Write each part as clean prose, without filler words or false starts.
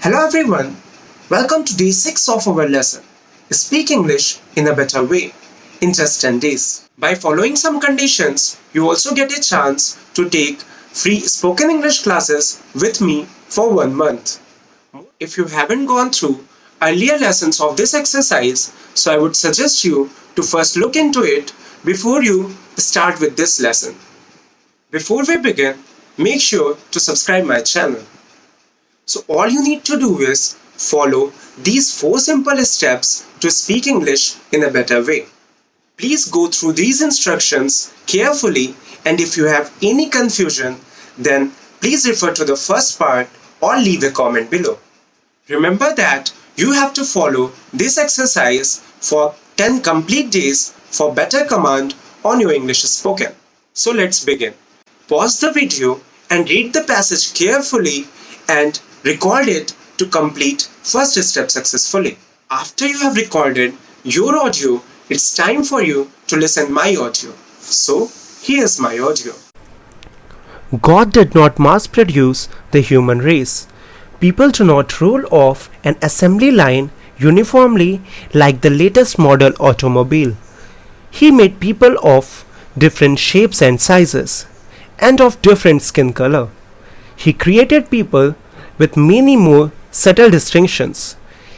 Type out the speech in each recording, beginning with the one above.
Hello everyone, welcome to day 6 of our lesson, Speak English in a Better Way, in just 10 days. By following some conditions, you also get a chance to take free spoken English classes with me for 1 month. If you haven't gone through earlier lessons of this exercise, so I would suggest you to first look into it before you start with this lesson. Before we begin, make sure to subscribe my channel. So all you need to do is follow these 4 simple steps to speak English in a better way. Please go through these instructions carefully, and if you have any confusion, then please refer to the first part or leave a comment below. Remember that you have to follow this exercise for 10 complete days for better command on your English spoken. So let's begin. Pause the video and read the passage carefully and record it to complete first step successfully. After you have recorded your audio, it's time for you to listen my audio. So here's my audio. God did not mass produce the human race. People do not roll off an assembly line uniformly like the latest model automobile. He made people of different shapes and sizes and of different skin color. He created people with many more subtle distinctions.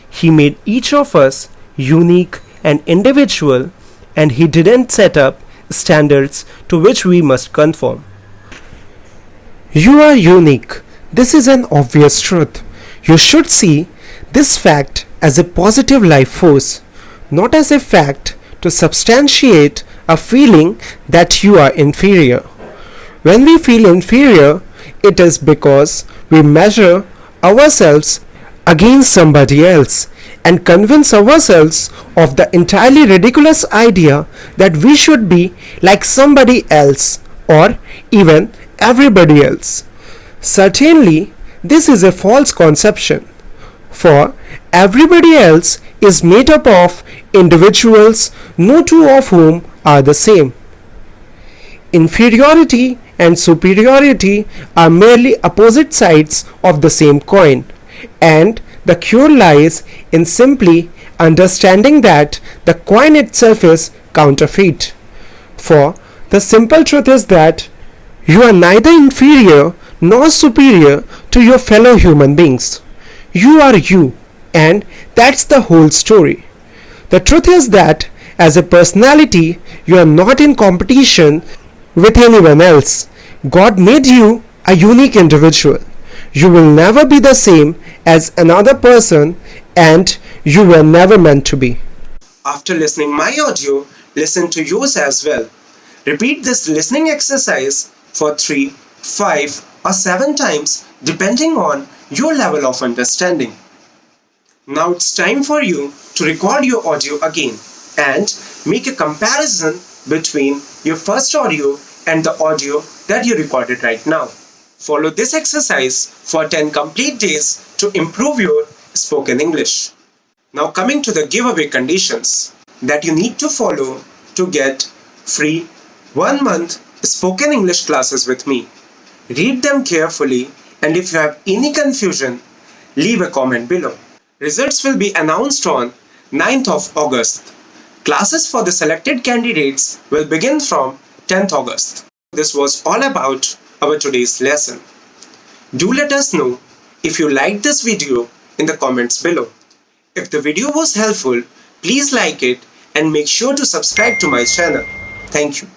He made each of us unique and individual, and he didn't set up standards to which we must conform. You are unique. This is an obvious truth. You should see this fact as a positive life force, not as a fact to substantiate a feeling that you are inferior. When we feel inferior, it is because we measure ourselves against somebody else and convince ourselves of the entirely ridiculous idea that we should be like somebody else or even everybody else. Certainly, this is a false conception, for everybody else is made up of individuals, no two of whom are the same. Inferiority and superiority are merely opposite sides of the same coin, and the cure lies in simply understanding that the coin itself is counterfeit. For the simple truth is that you are neither inferior nor superior to your fellow human beings. You are you, and that's the whole story. The truth is that as a personality, you are not in competition with anyone else. God made you a unique individual. You will never be the same as another person, and you were never meant to be. After listening my audio, listen to yours as well. Repeat this listening exercise for 3, 5 or 7 times depending on your level of understanding. Now it's time for you to record your audio again and make a comparison between your first audio and the audio that you recorded right now. Follow this exercise for 10 complete days to improve your spoken English. Now coming to the giveaway conditions that you need to follow to get free 1 month spoken English classes with me. Read them carefully, and if you have any confusion, leave a comment below. Results will be announced on 9th of August. Classes for the selected candidates will begin from 10th August. This was all about our today's lesson. Do let us know if you liked this video in the comments below. If the video was helpful, please like it and make sure to subscribe to my channel. Thank you.